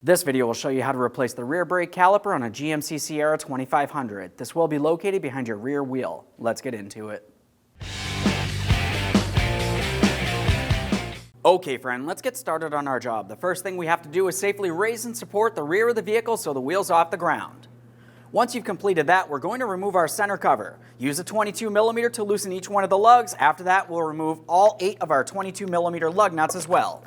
This video will show you how to replace the rear brake caliper on a GMC Sierra 2500. This will be located behind your rear wheel. Let's get into it. Okay friend, let's get started on our job. The first thing we have to do is safely raise and support the rear of the vehicle so the wheel's off the ground. Once you've completed that, we're going to remove our center cover. Use a 22mm to loosen each one of the lugs. After that, we'll remove all 8 of our 22mm lug nuts as well.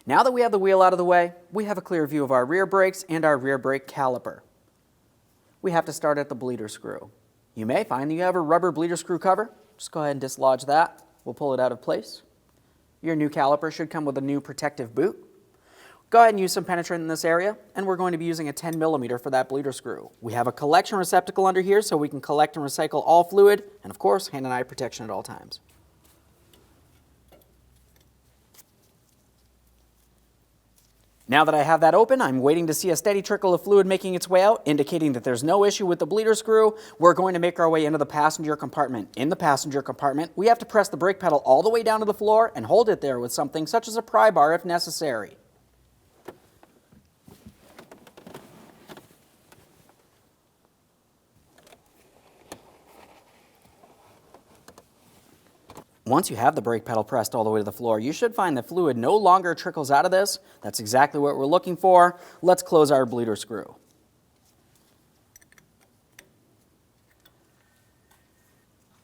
Now that we have the wheel out of the way, we have a clear view of our rear brakes and our rear brake caliper. We have to start at the bleeder screw. You may find that you have a rubber bleeder screw cover. Just go ahead and dislodge that. We'll pull it out of place. Your new caliper should come with a new protective boot. Go ahead and use some penetrant in this area, and we're going to be using a 10mm for that bleeder screw. We have a collection receptacle under here so we can collect and recycle all fluid, and of course, hand and eye protection at all times. Now that I have that open, I'm waiting to see a steady trickle of fluid making its way out, indicating that there's no issue with the bleeder screw. We're going to make our way into the passenger compartment. In the passenger compartment, we have to press the brake pedal all the way down to the floor and hold it there with something such as a pry bar if necessary. Once you have the brake pedal pressed all the way to the floor, you should find the fluid no longer trickles out of this. That's exactly what we're looking for. Let's close our bleeder screw.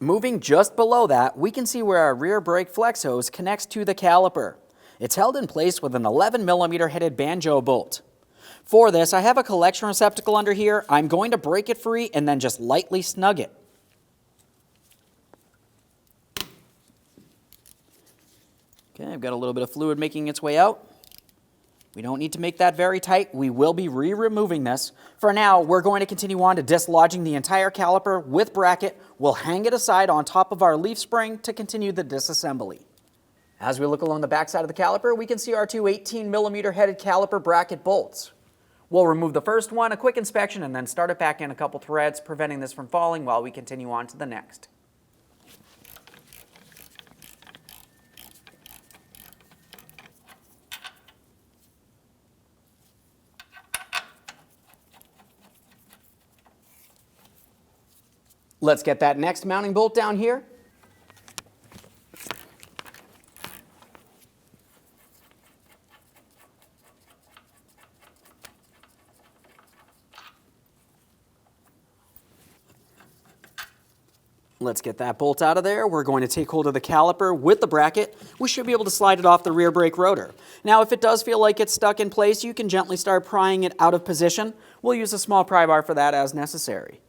Moving just below that, we can see where our rear brake flex hose connects to the caliper. It's held in place with an 11mm headed banjo bolt. For this, I have a collection receptacle under here. I'm going to break it free and then just lightly snug it. Okay, I've got a little bit of fluid making its way out. We don't need to make that very tight. We will be removing this. For now, we're going to continue on to dislodging the entire caliper with bracket. We'll hang it aside on top of our leaf spring to continue the disassembly. As we look along the back side of the caliper, we can see our two 18mm headed caliper bracket bolts. We'll remove the first one, a quick inspection, and then start it back in a couple threads, preventing this from falling while we continue on to the next. Let's get that next mounting bolt down here. Let's get that bolt out of there. We're going to take hold of the caliper with the bracket. We should be able to slide it off the rear brake rotor. Now, if it does feel like it's stuck in place, you can gently start prying it out of position. We'll use a small pry bar for that as necessary.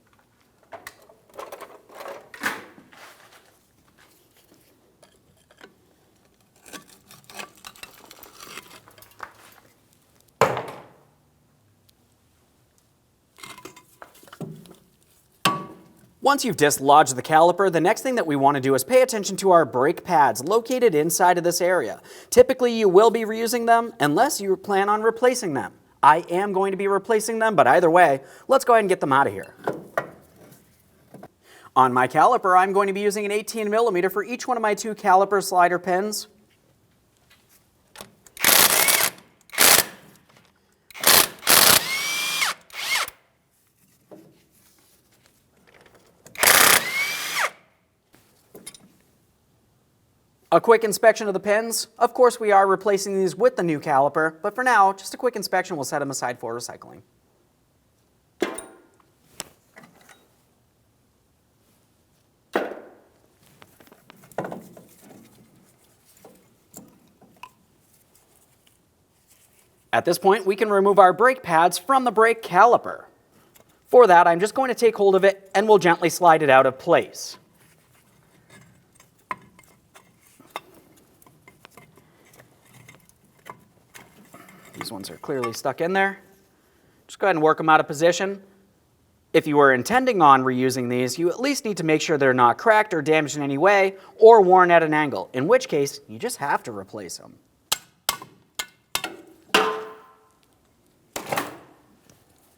Once you've dislodged the caliper, the next thing that we want to do is pay attention to our brake pads located inside of this area. Typically, you will be reusing them unless you plan on replacing them. I am going to be replacing them, but either way, let's go ahead and get them out of here. On my caliper, I'm going to be using an 18mm for each one of my 2 caliper slider pins. A quick inspection of the pins. Of course, we are replacing these with the new caliper, but for now, just a quick inspection will set them aside for recycling. At this point, we can remove our brake pads from the brake caliper. For that, I'm just going to take hold of it and we'll gently slide it out of place. These ones are clearly stuck in there. Just go ahead and work them out of position. If you were intending on reusing these, you at least need to make sure they're not cracked or damaged in any way or worn at an angle, in which case you just have to replace them.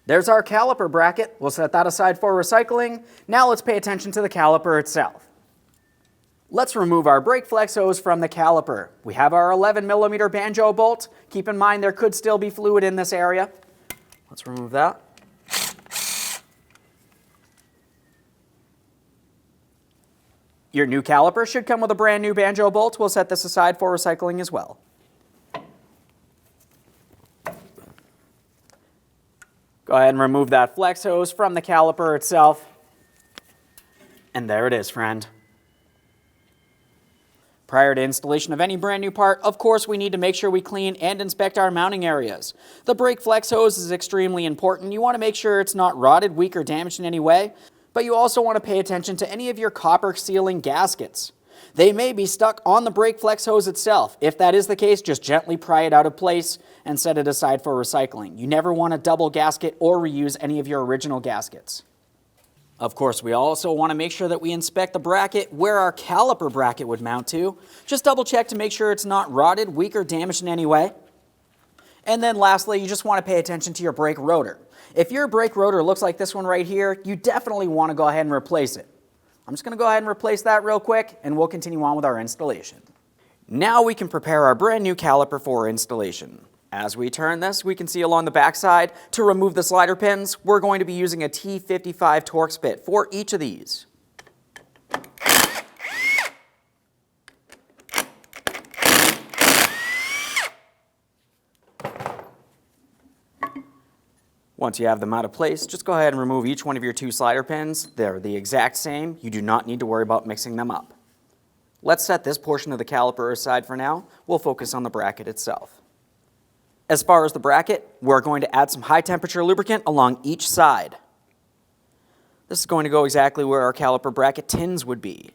There's our caliper bracket. We'll set that aside for recycling. Now let's pay attention to the caliper itself. Let's remove our brake flex hose from the caliper. We have our 11mm banjo bolt. Keep in mind there could still be fluid in this area. Let's remove that. Your new caliper should come with a brand new banjo bolt. We'll set this aside for recycling as well. Go ahead and remove that flex hose from the caliper itself. And there it is, friend. Prior to installation of any brand new part, of course, we need to make sure we clean and inspect our mounting areas. The brake flex hose is extremely important. You want to make sure it's not rotted, weak, or damaged in any way, but you also want to pay attention to any of your copper sealing gaskets. They may be stuck on the brake flex hose itself. If that is the case, just gently pry it out of place and set it aside for recycling. You never want to double gasket or reuse any of your original gaskets. Of course, we also want to make sure that we inspect the bracket where our caliper bracket would mount to. Just double check to make sure it's not rotted, weak, or damaged in any way. And then lastly, you just want to pay attention to your brake rotor. If your brake rotor looks like this one right here, you definitely want to go ahead and replace it. I'm just going to go ahead and replace that real quick, and we'll continue on with our installation. Now we can prepare our brand new caliper for installation. As we turn this, we can see along the back side, to remove the slider pins, we're going to be using a T55 Torx bit for each of these. Once you have them out of place, just go ahead and remove each one of your two slider pins. They're the exact same. You do not need to worry about mixing them up. Let's set this portion of the caliper aside for now. We'll focus on the bracket itself. As far as the bracket, we're going to add some high temperature lubricant along each side. This is going to go exactly where our caliper bracket tins would be.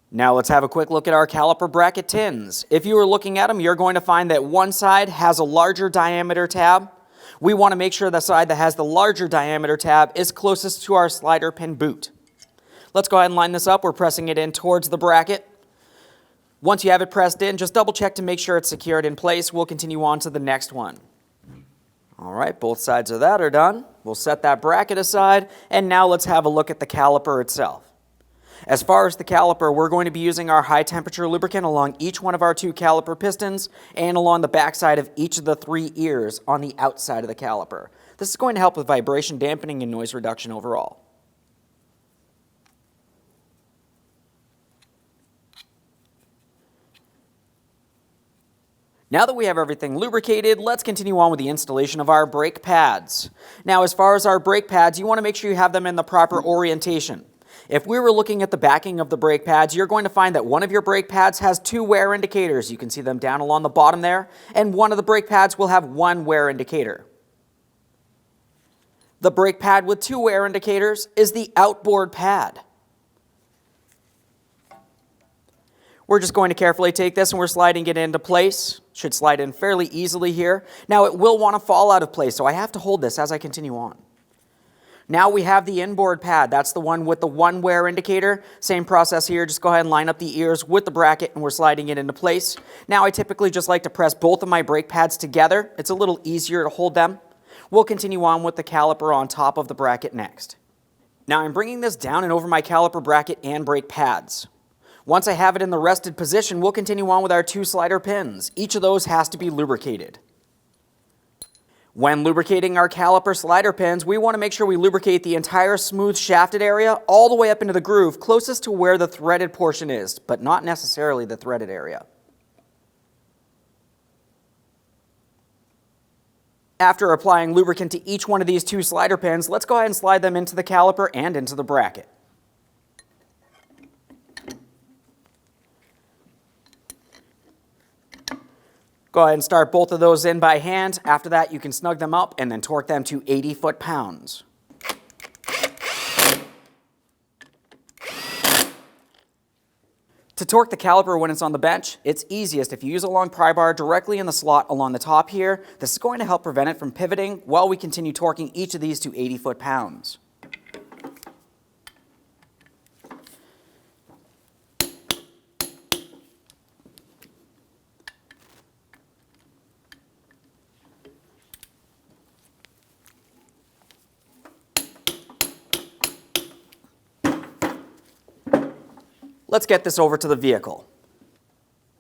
Now let's have a quick look at our caliper bracket tins. If you are looking at them, you're going to find that one side has a larger diameter tab. We want to make sure the side that has the larger diameter tab is closest to our slider pin boot. Let's go ahead and line this up. We're pressing it in towards the bracket. Once you have it pressed in, just double check to make sure it's secured in place. We'll continue on to the next one. All right, both sides of that are done. We'll set that bracket aside, and now let's have a look at the caliper itself. As far as the caliper, we're going to be using our high temperature lubricant along each one of our two caliper pistons and along the backside of each of the three ears on the outside of the caliper. This is going to help with vibration dampening and noise reduction overall. Now that we have everything lubricated, let's continue on with the installation of our brake pads. Now, as far as our brake pads, you want to make sure you have them in the proper orientation. If we were looking at the backing of the brake pads, you're going to find that one of your brake pads has two wear indicators. You can see them down along the bottom there, and one of the brake pads will have one wear indicator. The brake pad with two wear indicators is the outboard pad. We're just going to carefully take this and we're sliding it into place. Should slide in fairly easily here. Now it will want to fall out of place, so I have to hold this as I continue on. Now we have the inboard pad. That's the one with the one wear indicator. Same process here. Just go ahead and line up the ears with the bracket and we're sliding it into place. Now I typically just like to press both of my brake pads together. It's a little easier to hold them. We'll continue on with the caliper on top of the bracket next. Now I'm bringing this down and over my caliper bracket and brake pads. Once I have it in the rested position, we'll continue on with our two slider pins. Each of those has to be lubricated. When lubricating our caliper slider pins, we want to make sure we lubricate the entire smooth shafted area all the way up into the groove closest to where the threaded portion is, but not necessarily the threaded area. After applying lubricant to each one of these two slider pins, let's go ahead and slide them into the caliper and into the bracket. Go ahead and start both of those in by hand. After that, you can snug them up and then torque them to 80 foot-pounds. To torque the caliper when it's on the bench, it's easiest if you use a long pry bar directly in the slot along the top here. This is going to help prevent it from pivoting while we continue torquing each of these to 80 foot-pounds. Let's get this over to the vehicle.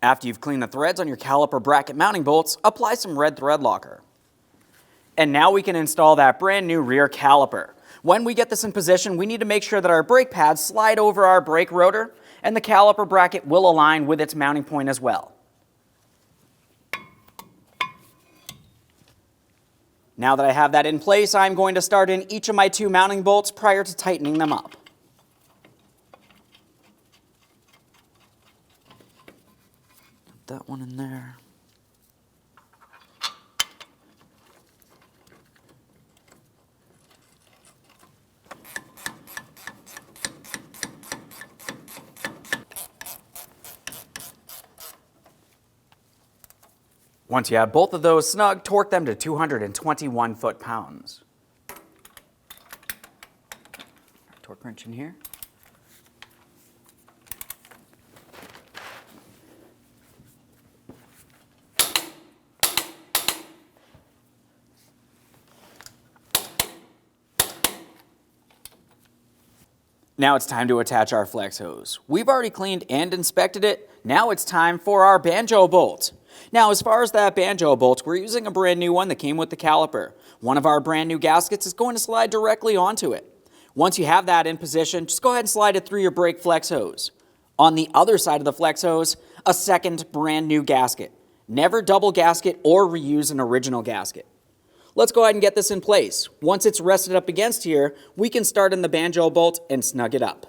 After you've cleaned the threads on your caliper bracket mounting bolts, apply some red thread locker. And now we can install that brand new rear caliper. When we get this in position, we need to make sure that our brake pads slide over our brake rotor, and the caliper bracket will align with its mounting point as well. Now that I have that in place, I'm going to start in each of my 2 mounting bolts prior to tightening them up. That one in there. Once you have both of those snug, torque them to 221 foot-pounds. Torque wrench in here. Now it's time to attach our flex hose. We've already cleaned and inspected it. Now it's time for our banjo bolt. Now, as far as that banjo bolt, we're using a brand new one that came with the caliper. One of our brand new gaskets is going to slide directly onto it. Once you have that in position, just go ahead and slide it through your brake flex hose. On the other side of the flex hose, a second brand new gasket. Never double gasket or reuse an original gasket. Let's go ahead and get this in place. Once it's rested up against here, we can start in the banjo bolt and snug it up.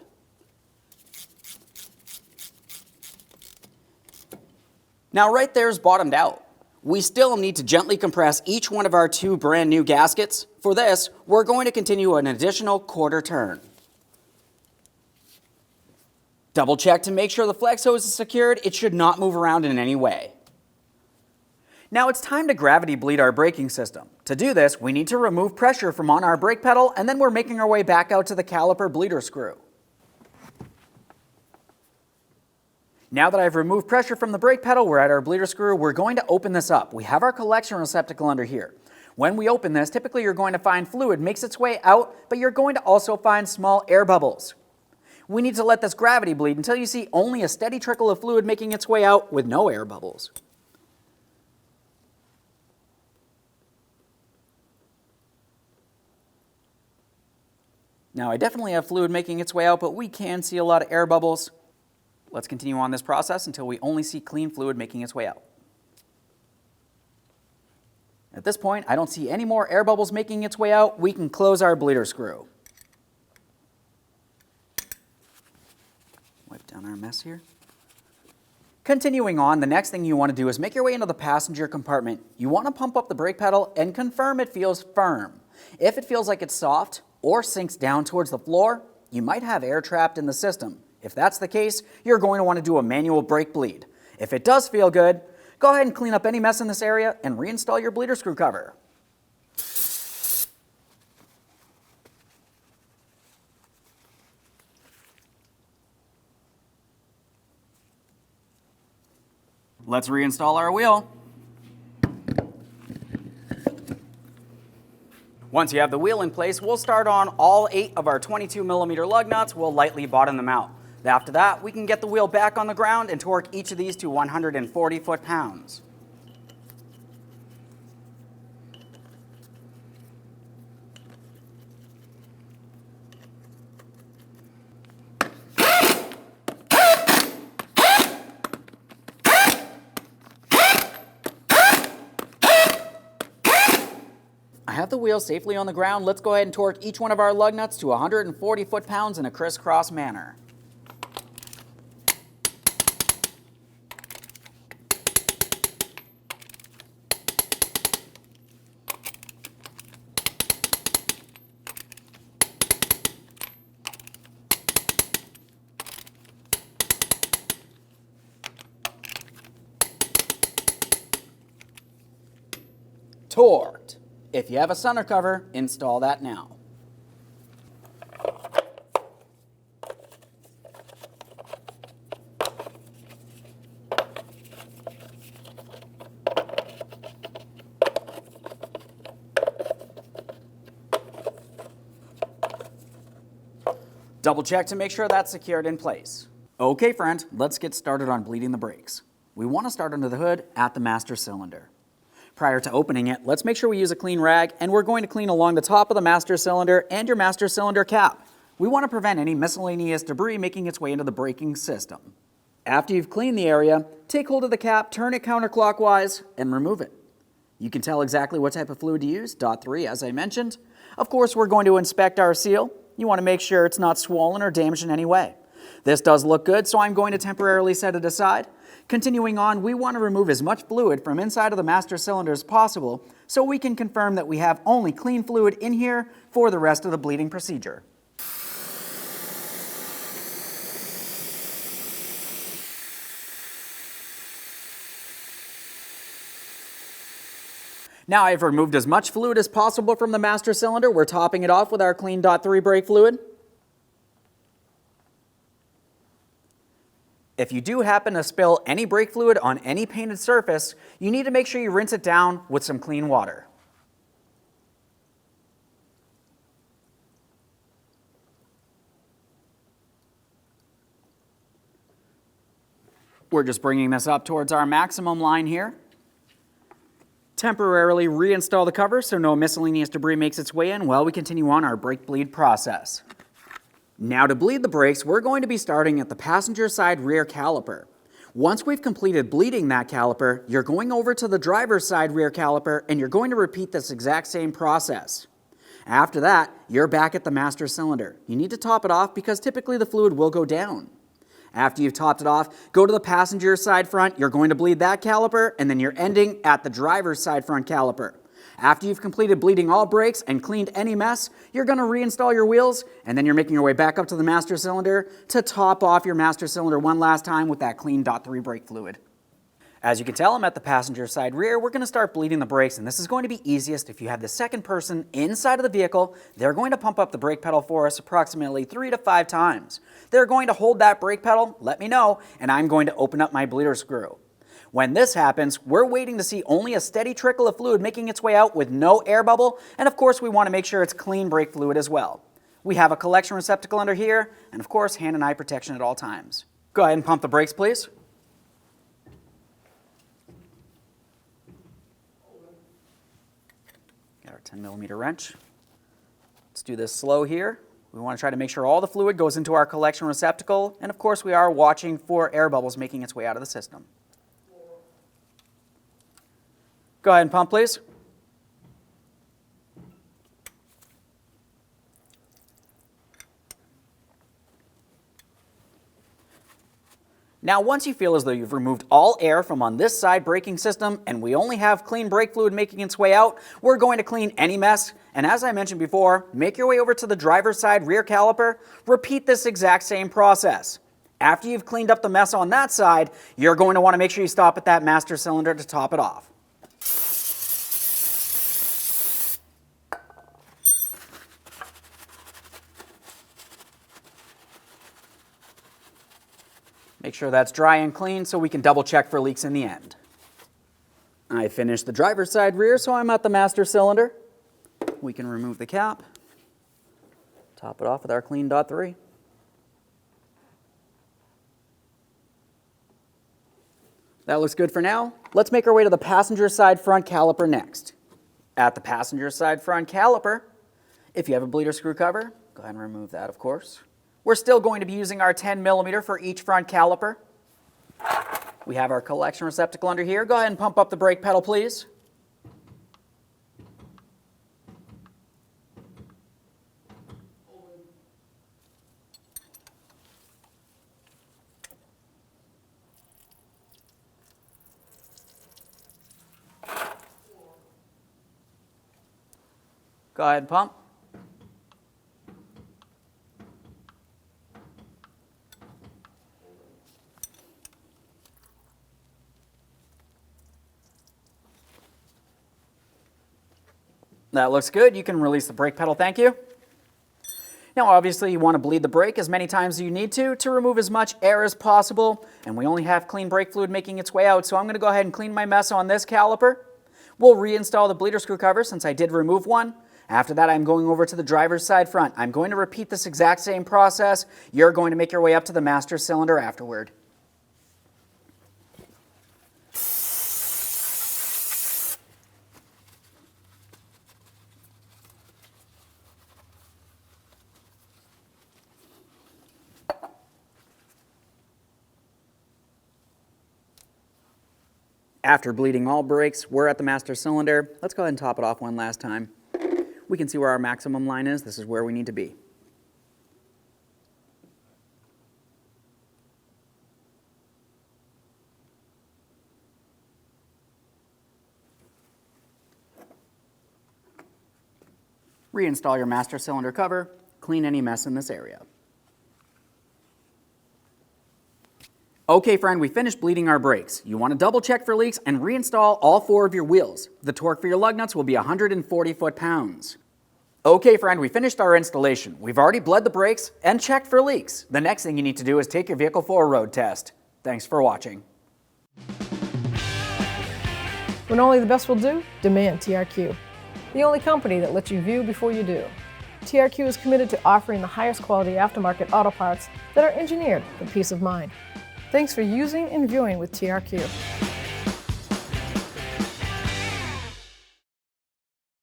Now right there is bottomed out. We still need to gently compress each one of our 2 brand new gaskets. For this, we're going to continue an additional quarter turn. Double check to make sure the flex hose is secured. It should not move around in any way. Now it's time to gravity bleed our braking system. To do this, we need to remove pressure from on our brake pedal, and then we're making our way back out to the caliper bleeder screw. Now that I've removed pressure from the brake pedal, we're at our bleeder screw, we're going to open this up. We have our collection receptacle under here. When we open this, typically you're going to find fluid makes its way out, but you're going to also find small air bubbles. We need to let this gravity bleed until you see only a steady trickle of fluid making its way out with no air bubbles. Now I definitely have fluid making its way out, but we can see a lot of air bubbles. Let's continue on this process until we only see clean fluid making its way out. At this point, I don't see any more air bubbles making its way out. We can close our bleeder screw. Wipe down our mess here. Continuing on, the next thing you want to do is make your way into the passenger compartment. You want to pump up the brake pedal and confirm it feels firm. If it feels like it's soft or sinks down towards the floor, you might have air trapped in the system. If that's the case, you're going to want to do a manual brake bleed. If it does feel good, go ahead and clean up any mess in this area and reinstall your bleeder screw cover. Let's reinstall our wheel. Once you have the wheel in place, we'll start on all 8 of our 22mm lug nuts. We'll lightly bottom them out. After that, we can get the wheel back on the ground and torque each of these to 140 foot-pounds. I have the wheel safely on the ground. Let's go ahead and torque each one of our lug nuts to 140 foot-pounds in a crisscross manner. torqued. If you have a center cover, install that now. Double check to make sure that's secured in place. Okay friend, let's get started on bleeding the brakes. We want to start under the hood at the master cylinder. Prior to opening it, let's make sure we use a clean rag, and we're going to clean along the top of the master cylinder and your master cylinder cap. We want to prevent any miscellaneous debris making its way into the braking system. After you've cleaned the area, take hold of the cap, turn it counterclockwise, and remove it. You can tell exactly what type of fluid to use, .3 as I mentioned. Of course, we're going to inspect our seal. You want to make sure it's not swollen or damaged in any way. This does look good, so I'm going to temporarily set it aside. Continuing on, we want to remove as much fluid from inside of the master cylinder as possible so we can confirm that we have only clean fluid in here for the rest of the bleeding procedure. Now I've removed as much fluid as possible from the master cylinder. We're topping it off with our clean .3 brake fluid. If you do happen to spill any brake fluid on any painted surface, you need to make sure you rinse it down with some clean water. We're just bringing this up towards our maximum line here. Temporarily reinstall the cover so no miscellaneous debris makes its way in while we continue on our brake bleed process. Now to bleed the brakes, we're going to be starting at the passenger side rear caliper. Once we've completed bleeding that caliper, you're going over to the driver's side rear caliper and you're going to repeat this exact same process. After that, you're back at the master cylinder. You need to top it off because typically the fluid will go down. After you've topped it off, go to the passenger side front, you're going to bleed that caliper, and then you're ending at the driver's side front caliper. After you've completed bleeding all brakes and cleaned any mess, you're going to reinstall your wheels, and then you're making your way back up to the master cylinder to top off your master cylinder one last time with that clean .3 brake fluid. As you can tell, I'm at the passenger side rear. We're going to start bleeding the brakes, and this is going to be easiest if you have the second person inside of the vehicle. They're going to pump up the brake pedal for us approximately 3 to 5 times. They're going to hold that brake pedal, let me know, and I'm going to open up my bleeder screw. When this happens, we're waiting to see only a steady trickle of fluid making its way out with no air bubble, and of course we want to make sure it's clean brake fluid as well. We have a collection receptacle under here, and of course hand and eye protection at all times. Go ahead and pump the brakes, please. Got our 10mm wrench. Let's do this slow here. We want to try to make sure all the fluid goes into our collection receptacle, and of course we are watching for air bubbles making its way out of the system. Go ahead and pump, please. Now, once you feel as though you've removed all air from on this side braking system and we only have clean brake fluid making its way out, we're going to clean any mess. And as I mentioned before, make your way over to the driver's side rear caliper. Repeat this exact same process. After you've cleaned up the mess on that side, you're going to want to make sure you stop at that master cylinder to top it off. Make sure that's dry and clean so we can double check for leaks in the end. I finished the driver's side rear, so I'm at the master cylinder. We can remove the cap, top it off with our clean .3. That looks good for now. Let's make our way to the passenger side front caliper next. At the passenger side front caliper, if you have a bleeder screw cover, go ahead and remove that, of course. We're still going to be using our 10mm for each front caliper. We have our collection receptacle under here. Go ahead and pump up the brake pedal, please. Go ahead and pump. That looks good. You can release the brake pedal, thank you. Now obviously you want to bleed the brake as many times as you need to remove as much air as possible, and we only have clean brake fluid making its way out, so I'm going to go ahead and clean my mess on this caliper. We'll reinstall the bleeder screw cover since I did remove one. After that, I'm going over to the driver's side front. I'm going to repeat this exact same process. You're going to make your way up to the master cylinder afterward. After bleeding all brakes, we're at the master cylinder. Let's go ahead and top it off one last time. We can see where our maximum line is. This is where we need to be. Reinstall your master cylinder cover. Clean any mess in this area. Okay friend, we finished bleeding our brakes. You want to double check for leaks and reinstall all 4 of your wheels. The torque for your lug nuts will be 140 foot-pounds. Okay friend, we finished our installation. We've already bled the brakes and checked for leaks. The next thing you need to do is take your vehicle for a road test. Thanks for watching. When only the best will do, demand TRQ. The only company that lets you view before you do. TRQ is committed to offering the highest quality aftermarket auto parts that are engineered for peace of mind. Thanks for using and viewing with TRQ.